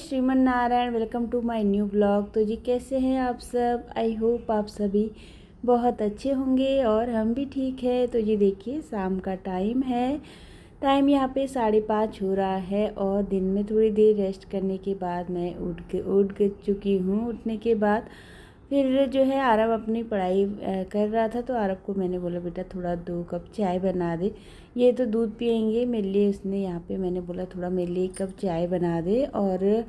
Shriman Narayan, welcome to my new blog. तो जी कैसे हैं आप सब? आई होप आप सभी बहुत अच्छे होंगे और हम भी ठीक है। तो जी देखिए शाम का टाइम है, टाइम यहाँ पे 5:30 हो रहा है और दिन में थोड़ी देर रेस्ट करने के बाद मैं उठ चुकी हूँ। उठने के बाद फिर जो है आरव अपनी पढ़ाई कर रहा था, तो आरव को मैंने बोला बेटा थोड़ा 2 कप चाय बना दे, ये तो दूध पियेंगे मेरे लिए। उसने यहाँ पे मैंने बोला थोड़ा मेरे लिए 1 कप चाय बना दे। और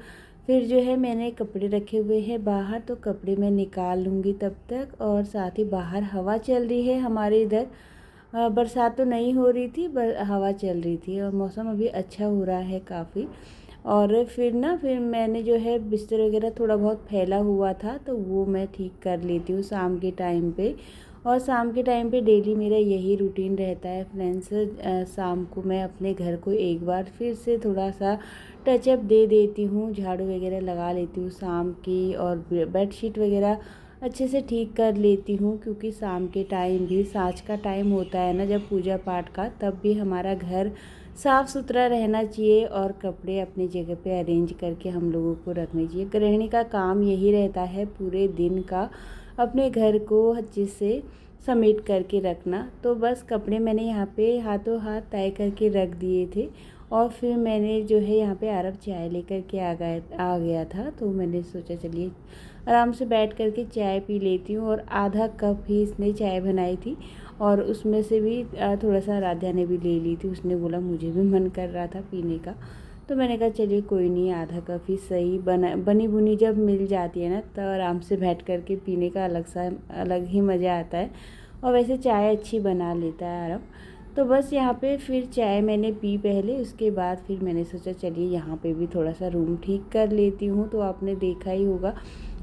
फिर जो है मैंने कपड़े रखे हुए हैं बाहर, तो कपड़े मैं निकाल लूँगी तब तक। और साथ ही बाहर हवा चल रही है हमारे इधर, बरसात तो नहीं हो रही थी पर हवा चल रही थी और मौसम अभी अच्छा हो रहा है काफ़ी। और फिर मैंने जो है बिस्तर वगैरह थोड़ा बहुत फैला हुआ था तो वो मैं ठीक कर लेती हूँ शाम के टाइम पे। और शाम के टाइम पे डेली मेरा यही रूटीन रहता है फ्रेंड्स। शाम को मैं अपने घर को एक बार फिर से थोड़ा सा टचअप दे देती हूँ, झाड़ू वगैरह लगा लेती हूँ शाम की, और बेडशीट वगैरह अच्छे से ठीक कर लेती हूँ। क्योंकि शाम के टाइम भी सांझ का टाइम होता है ना जब पूजा पाठ का, तब भी हमारा घर साफ़ सुथरा रहना चाहिए और कपड़े अपनी जगह पे अरेंज करके हम लोगों को रखने चाहिए। गृहिणी का काम यही रहता है पूरे दिन का, अपने घर को अच्छे से समेट करके रखना। तो बस कपड़े मैंने यहाँ पे हाथों हाथ तय करके रख दिए थे। और फिर मैंने जो है यहाँ पे आरव चाय लेकर के आ गया था, तो मैंने सोचा चलिए आराम से बैठ कर के चाय पी लेती हूँ। और आधा कप ही इसने चाय बनाई थी और उसमें से भी थोड़ा सा आराध्या ने भी ले ली थी। उसने बोला मुझे भी मन कर रहा था पीने का, तो मैंने कहा चलिए कोई नहीं, आधा कप ही सही। बनी बुनी जब मिल जाती है ना तो आराम से बैठ कर के पीने का अलग ही मज़ा आता है। और वैसे चाय अच्छी बना लेता है आरव। तो बस यहाँ पे फिर चाय मैंने पी पहले, उसके बाद फिर मैंने सोचा चलिए यहाँ पे भी थोड़ा सा रूम ठीक कर लेती हूँ। तो आपने देखा ही होगा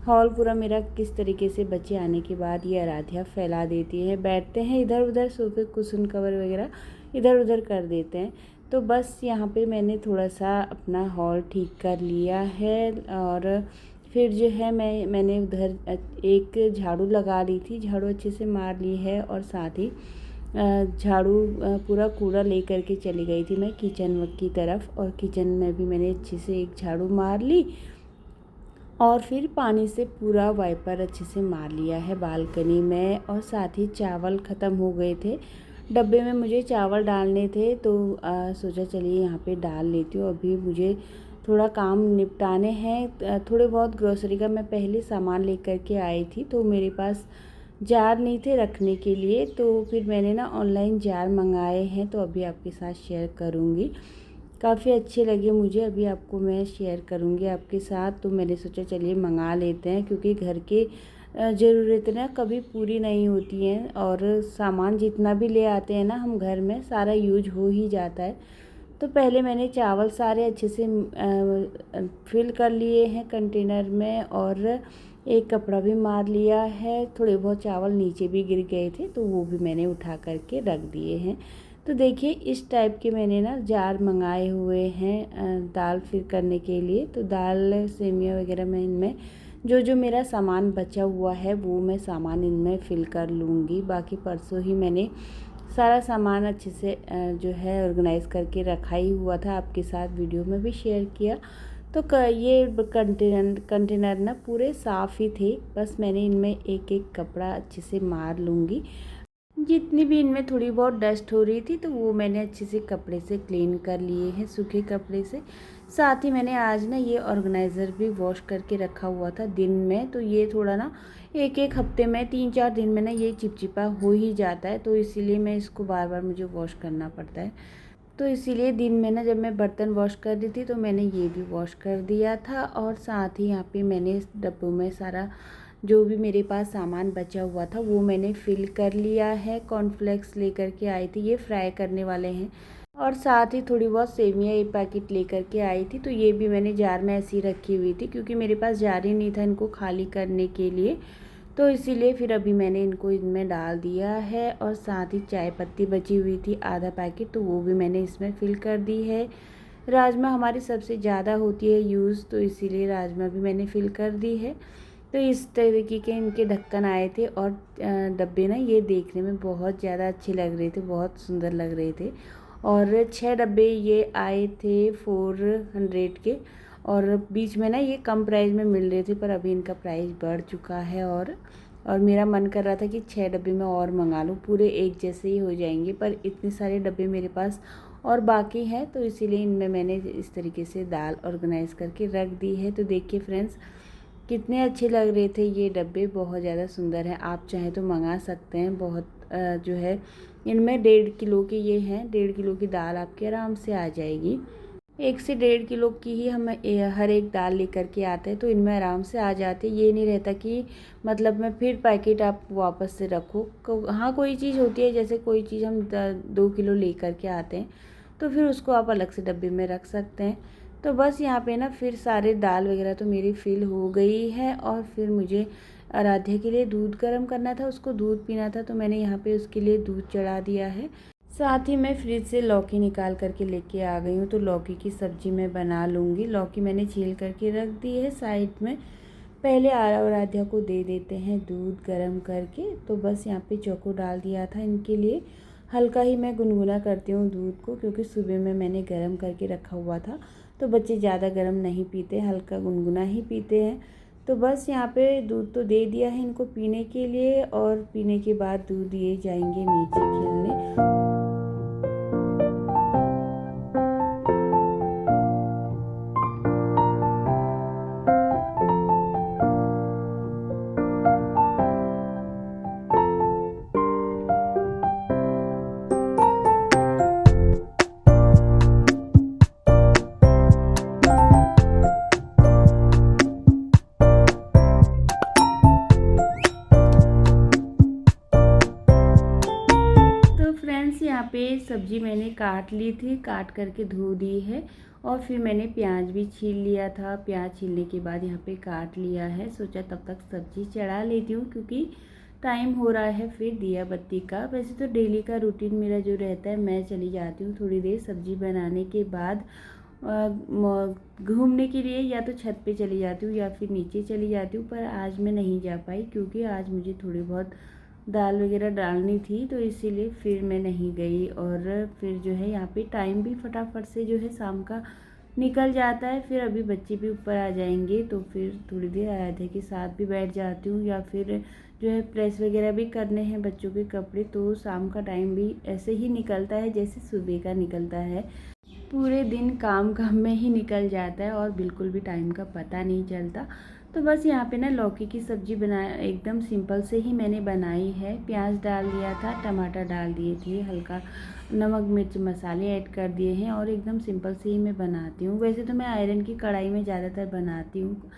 हॉल पूरा मेरा किस तरीके से बच्चे आने के बाद ये आराध्या फैला देती है, बैठते हैं इधर उधर, सोफे कुशन कवर वगैरह इधर उधर कर देते हैं। तो बस यहाँ पे मैंने थोड़ा सा अपना हॉल ठीक कर लिया है। और फिर जो है मैंने उधर एक झाड़ू लगा ली थी, झाड़ू अच्छे से मार ली है। और साथ ही झाड़ू पूरा कूड़ा ले करके चली गई थी मैं किचन की तरफ, और किचन में भी मैंने अच्छे से एक झाड़ू मार ली। और फिर पानी से पूरा वाइपर अच्छे से मार लिया है बालकनी में। और साथ ही चावल ख़त्म हो गए थे, डब्बे में मुझे चावल डालने थे, तो सोचा चलिए यहाँ पे डाल लेती हूँ। अभी मुझे थोड़ा काम निपटाने हैं, थोड़े बहुत ग्रोसरी का मैं पहले सामान लेकर के आई थी, तो मेरे पास जार नहीं थे रखने के लिए। तो फिर मैंने ना ऑनलाइन जार मंगाए हैं, तो अभी आपके साथ शेयर करूँगी। काफ़ी अच्छे लगे मुझे, अभी आपको मैं शेयर करूँगी आपके साथ। तो मैंने सोचा चलिए मंगा लेते हैं, क्योंकि घर के ज़रूरतें ना कभी पूरी नहीं होती हैं, और सामान जितना भी ले आते हैं ना हम घर में सारा यूज हो ही जाता है। तो पहले मैंने चावल सारे अच्छे से फिल कर लिए हैं कंटेनर में, और एक कपड़ा भी मार लिया है। थोड़े बहुत चावल नीचे भी गिर गए थे, तो वो भी मैंने उठा करके रख दिए हैं। तो देखिए इस टाइप के मैंने ना जार मंगाए हुए हैं दाल फिर करने के लिए। तो दाल सेमिया वगैरह मैं इनमें जो जो मेरा सामान बचा हुआ है वो मैं सामान इनमें फ़िल कर लूँगी। बाकी परसों ही मैंने सारा सामान अच्छे से जो है ऑर्गेनाइज़ करके रखा ही हुआ था, आपके साथ वीडियो में भी शेयर किया। तो ये कंटेनर ना पूरे साफ़ ही थे, बस मैंने इनमें एक एक कपड़ा अच्छे से मार लूँगी। जितनी भी इनमें थोड़ी बहुत डस्ट हो रही थी तो वो मैंने अच्छे से कपड़े से क्लीन कर लिए हैं, सूखे कपड़े से। साथ ही मैंने आज ना ये ऑर्गेनाइज़र भी वॉश करके रखा हुआ था दिन में, तो ये थोड़ा ना एक एक हफ्ते में 3-4 दिन में ना ये चिपचिपा हो ही जाता है, तो इसीलिए मैं इसको बार बार मुझे वॉश करना पड़ता है। तो इसीलिए दिन में ना जब मैं बर्तन वॉश कर रही थी तो मैंने ये भी वॉश कर दिया था। और साथ ही यहाँ पे मैंने इस डब्बों में सारा जो भी मेरे पास सामान बचा हुआ था वो मैंने फ़िल कर लिया है। कॉर्नफ्लेक्स लेकर के आई थी, ये फ्राई करने वाले हैं। और साथ ही थोड़ी बहुत सेवियाँ एक पैकेट लेकर के आई थी, तो ये भी मैंने जार में ऐसी रखी हुई थी, क्योंकि मेरे पास जार ही नहीं था इनको खाली करने के लिए। तो इसीलिए फिर अभी मैंने इनको इनमें डाल दिया है। और साथ ही चाय पत्ती बची हुई थी आधा पैकेट, तो वो भी मैंने इसमें फ़िल कर दी है। राजमा हमारी सबसे ज़्यादा होती है यूज़, तो इसीलिए राजमा भी मैंने फ़िल कर दी है। तो इस तरीके के इनके ढक्कन आए थे, और डब्बे ना ये देखने में बहुत ज़्यादा अच्छे लग रहे थे, बहुत सुंदर लग रहे थे। और 6 डब्बे ये आए थे 400 के, और बीच में ना ये कम प्राइस में मिल रहे थे, पर अभी इनका प्राइस बढ़ चुका है। और मेरा मन कर रहा था कि 6 डब्बे में और मंगा लूँ, पूरे एक जैसे ही हो जाएंगे, पर इतने सारे डब्बे मेरे पास और बाकी है, तो इसीलिए इनमें मैंने इस तरीके से दाल ऑर्गेनाइज करके रख दी है। तो देखिए फ्रेंड्स, कितने अच्छे लग रहे थे ये डब्बे, बहुत ज़्यादा सुंदर है। आप चाहें तो मंगा सकते हैं। बहुत जो है इनमें 1.5 किलो के ये हैं, 1.5 किलो की दाल आपके आराम से आ जाएगी। 1 से 1.5 किलो की ही हम हर एक दाल लेकर के आते हैं, तो इनमें आराम से आ जाते। ये नहीं रहता कि मतलब मैं फिर पैकेट आप वापस से रखो। हाँ, कोई चीज़ होती है, जैसे कोई चीज़ हम 2 किलो लेकर के आते हैं, तो फिर उसको आप अलग से डब्बे में रख सकते हैं। तो बस यहाँ पे ना फिर सारे दाल वगैरह तो मेरी फिल हो गई है, और फिर मुझे आराध्या के लिए दूध गर्म करना था, उसको दूध पीना था, तो मैंने यहाँ पे उसके लिए दूध चढ़ा दिया है। साथ ही मैं फ्रिज से लौकी निकाल करके लेके आ गई हूँ, तो लौकी की सब्ज़ी मैं बना लूँगी। लौकी मैंने छील करके रख दी है साइड में। पहले आराध्या को दे देते हैं दूध गर्म करके। तो बस यहाँ पे चोको डाल दिया था इनके लिए। हल्का ही मैं गुनगुना करती हूँ दूध को, क्योंकि सुबह में मैंने गर्म करके रखा हुआ था, तो बच्चे ज़्यादा गर्म नहीं पीते, हल्का गुनगुना ही पीते हैं। तो बस यहाँ पे दूध तो दे दिया है इनको पीने के लिए, और पीने के बाद दूध दिए जाएंगे नीचे खेलने। फ्रेंड्स, यहाँ पे सब्ज़ी मैंने काट ली थी, काट करके धो दी है, और फिर मैंने प्याज भी छील लिया था। प्याज छीलने के बाद यहाँ पे काट लिया है। सोचा तब तक सब्ज़ी चढ़ा लेती हूँ, क्योंकि टाइम हो रहा है फिर दिया बत्ती का। वैसे तो डेली का रूटीन मेरा जो रहता है, मैं चली जाती हूँ थोड़ी देर सब्ज़ी बनाने के बाद घूमने के लिए, या तो छत पे चली जाती हूँ या फिर नीचे चली जाती हूँ। पर आज मैं नहीं जा पाई, क्योंकि आज मुझे थोड़ी बहुत दाल वगैरह डालनी थी, तो इसीलिए फिर मैं नहीं गई। और फिर जो है यहाँ पे टाइम भी फटाफट से जो है शाम का निकल जाता है। फिर अभी बच्चे भी ऊपर आ जाएंगे, तो फिर थोड़ी देर आराध्या के साथ भी बैठ जाती हूँ, या फिर जो है प्रेस वगैरह भी करने हैं बच्चों के कपड़े। तो शाम का टाइम भी ऐसे ही निकलता है जैसे सुबह का निकलता है। पूरे दिन काम काम में ही निकल जाता है, और बिल्कुल भी टाइम का पता नहीं चलता। तो बस यहाँ पे ना लौकी की सब्ज़ी एकदम सिंपल से ही मैंने बनाई है। प्याज डाल दिया था, टमाटर डाल दिए थे, हल्का नमक मिर्च मसाले ऐड कर दिए हैं, और एकदम सिंपल से ही मैं बनाती हूँ। वैसे तो मैं आयरन की कढ़ाई में ज़्यादातर बनाती हूँ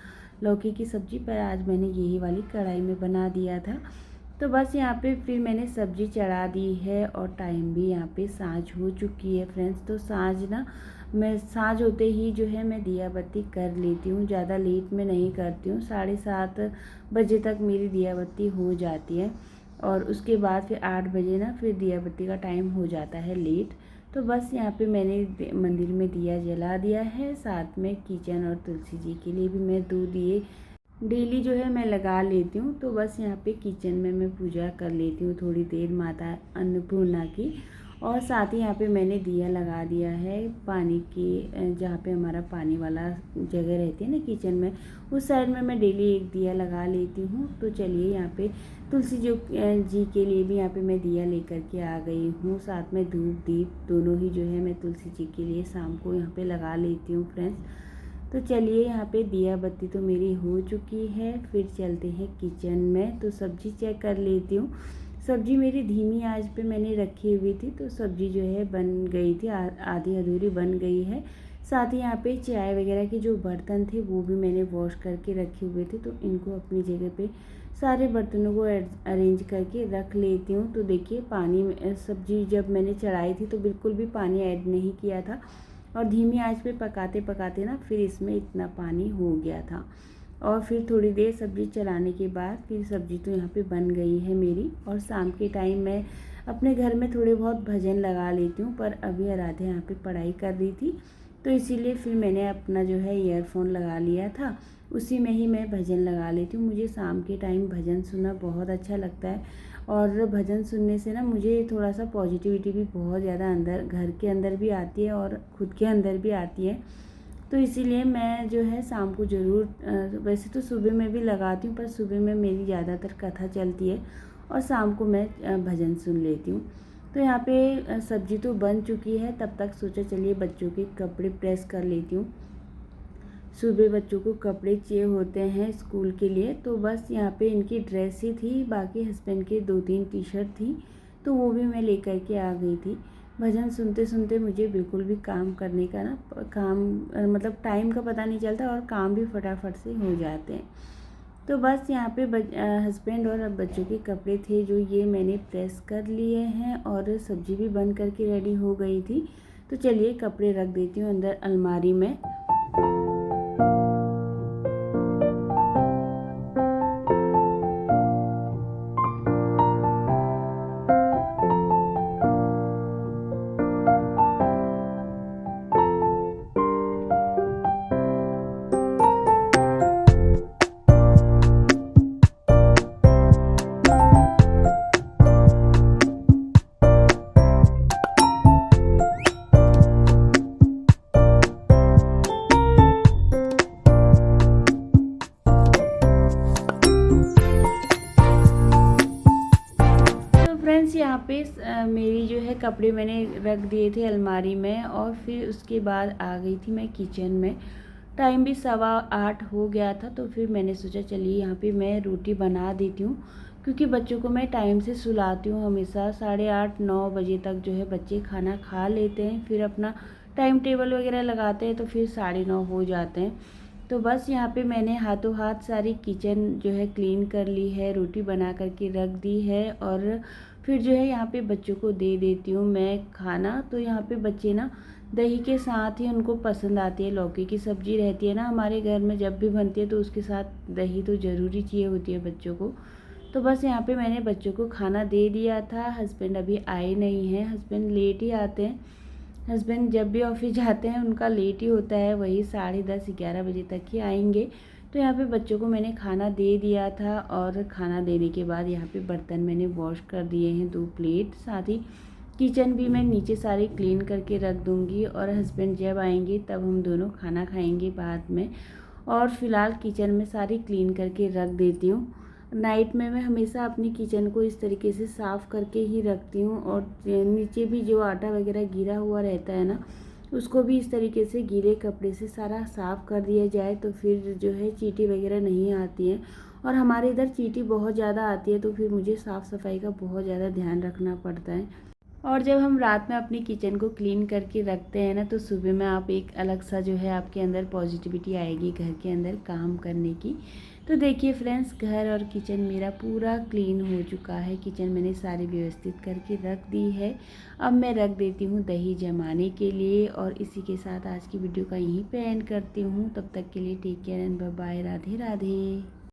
लौकी की सब्ज़ी, पर आज मैंने यही वाली कढ़ाई में बना दिया था। तो बस यहाँ पे फिर मैंने सब्ज़ी चढ़ा दी है, और टाइम भी यहाँ पे साँझ हो चुकी है फ्रेंड्स। तो मैं साँझ होते ही जो है मैं दिया बत्ती कर लेती हूँ, ज़्यादा लेट में नहीं करती हूँ। 7:30 बजे तक मेरी दिया बत्ती हो जाती है, और उसके बाद फिर 8 बजे ना फिर दिया बत्ती का टाइम हो जाता है लेट। तो बस यहाँ पे मैंने मंदिर में दिया जला दिया है, साथ में किचन और तुलसी जी के लिए भी मैं 2 दिए डेली जो है मैं लगा लेती हूँ। तो बस यहाँ पे किचन में मैं पूजा कर लेती हूँ थोड़ी देर माता अन्नपूर्णा की, और साथ ही यहाँ पे मैंने दिया लगा दिया है पानी की, जहाँ पे हमारा पानी वाला जगह रहती है ना किचन में, उस साइड में मैं डेली एक दिया लगा लेती हूँ। तो चलिए यहाँ पे तुलसी जी के लिए भी यहाँ पे मैं दिया लेकर के आ गई हूँ, साथ में धूप दीप दोनों ही जो है मैं तुलसी जी के लिए शाम को यहाँ पे लगा लेती हूँ फ्रेंड्स। तो चलिए यहाँ पे दिया बत्ती तो मेरी हो चुकी है, फिर चलते हैं किचन में। तो सब्ज़ी चेक कर लेती हूँ। सब्ज़ी मेरी धीमी आंच पे मैंने रखी हुई थी, तो सब्ज़ी जो है बन गई थी, आधी अधूरी बन गई है। साथ ही यहाँ पे चाय वगैरह के जो बर्तन थे वो भी मैंने वॉश करके रखे हुए थे, तो इनको अपनी जगह पे सारे बर्तनों को अरेंज करके रख लेती हूँ। तो देखिए पानी में सब्ज़ी जब मैंने चढ़ाई थी तो बिल्कुल भी पानी ऐड नहीं किया था, और धीमी आंच पे पकाते पकाते ना फिर इसमें इतना पानी हो गया था। और फिर थोड़ी देर सब्ज़ी चलाने के बाद फिर सब्ज़ी तो यहाँ पे बन गई है मेरी। और शाम के टाइम मैं अपने घर में थोड़े बहुत भजन लगा लेती हूँ, पर अभी आराध्या यहाँ पे पढ़ाई कर रही थी, तो इसीलिए फिर मैंने अपना जो है ईयरफोन लगा लिया था, उसी में ही मैं भजन लगा लेती हूँ। मुझे शाम के टाइम भजन सुनना बहुत अच्छा लगता है, और भजन सुनने से ना मुझे थोड़ा सा पॉजिटिविटी भी बहुत ज़्यादा अंदर घर के अंदर भी आती है और खुद के अंदर भी आती है। तो इसीलिए मैं जो है शाम को ज़रूर, वैसे तो सुबह में भी लगाती हूँ, पर सुबह में मेरी ज़्यादातर कथा चलती है और शाम को मैं भजन सुन लेती हूँ। तो यहाँ पे सब्ज़ी तो बन चुकी है, तब तक सोचा चलिए बच्चों के कपड़े प्रेस कर लेती हूँ। सुबह बच्चों को कपड़े चाहिए होते हैं स्कूल के लिए, तो बस यहाँ पे इनकी ड्रेस ही थी, बाकी हस्बैंड के 2-3 टी शर्ट थी, तो वो भी मैं लेकर के आ गई थी। भजन सुनते सुनते मुझे बिल्कुल भी काम करने का ना मतलब टाइम का पता नहीं चलता और काम भी फटाफट से हो जाते हैं। तो बस यहाँ पे हस्बैंड और बच्चों के कपड़े थे जो ये मैंने प्रेस कर लिए हैं, और सब्ज़ी भी बन करके रेडी हो गई थी। तो चलिए कपड़े रख देती हूँ अंदर अलमारी में। फ्रेंड्स यहाँ पे मेरी जो है कपड़े मैंने रख दिए थे अलमारी में, और फिर उसके बाद आ गई थी मैं किचन में। टाइम भी 7:15 हो गया था, तो फिर मैंने सोचा चलिए यहाँ पे मैं रोटी बना देती हूँ, क्योंकि बच्चों को मैं टाइम से सुलाती हूँ हमेशा। 8:30-9 बजे तक जो है बच्चे खाना खा लेते हैं, फिर अपना टाइम टेबल वगैरह लगाते हैं, तो फिर 9:30 हो जाते हैं। तो बस यहाँ पे मैंने हाथों हाथ सारी किचन जो है क्लीन कर ली है, रोटी बना करके रख दी है, और फिर जो है यहाँ पे बच्चों को दे देती हूँ मैं खाना। तो यहाँ पे बच्चे ना दही के साथ ही उनको पसंद आती है, लौकी की सब्ज़ी रहती है ना हमारे घर में जब भी बनती है, तो उसके साथ दही तो ज़रूरी चाहिए होती है बच्चों को। तो बस यहाँ पे मैंने बच्चों को खाना दे दिया था। हस्बैंड अभी आए नहीं हैं, हस्बैंड लेट ही आते हैं। हस्बैंड जब भी ऑफिस जाते हैं उनका लेट ही होता है, वही 10:30-11 बजे तक ही आएंगे। तो यहाँ पे बच्चों को मैंने खाना दे दिया था, और खाना देने के बाद यहाँ पे बर्तन मैंने वॉश कर दिए हैं 2 प्लेट। साथ ही किचन भी मैं नीचे सारी क्लीन करके रख दूँगी, और हस्बैंड जब आएंगे तब हम दोनों खाना खाएंगे बाद में। और फ़िलहाल किचन में सारी क्लीन करके रख देती हूँ। नाइट में मैं हमेशा अपनी किचन को इस तरीके से साफ़ करके ही रखती हूँ, और नीचे भी जो आटा वगैरह गिरा हुआ रहता है ना, उसको भी इस तरीके से गीले कपड़े से सारा साफ़ कर दिया जाए, तो फिर जो है चींटी वगैरह नहीं आती हैं। और हमारे इधर चींटी बहुत ज़्यादा आती है, तो फिर मुझे साफ़ सफाई का बहुत ज़्यादा ध्यान रखना पड़ता है। और जब हम रात में अपनी किचन को क्लीन करके रखते हैं ना, तो सुबह में आप एक अलग सा जो है आपके अंदर पॉजिटिविटी आएगी घर के अंदर काम करने की। तो देखिए फ्रेंड्स, घर और किचन मेरा पूरा क्लीन हो चुका है। किचन मैंने सारी व्यवस्थित करके रख दी है। अब मैं रख देती हूँ दही जमाने के लिए, और इसी के साथ आज की वीडियो का यहीं पे एंड करती हूँ। तब तक के लिए take care and bye bye, Radhe Radhe.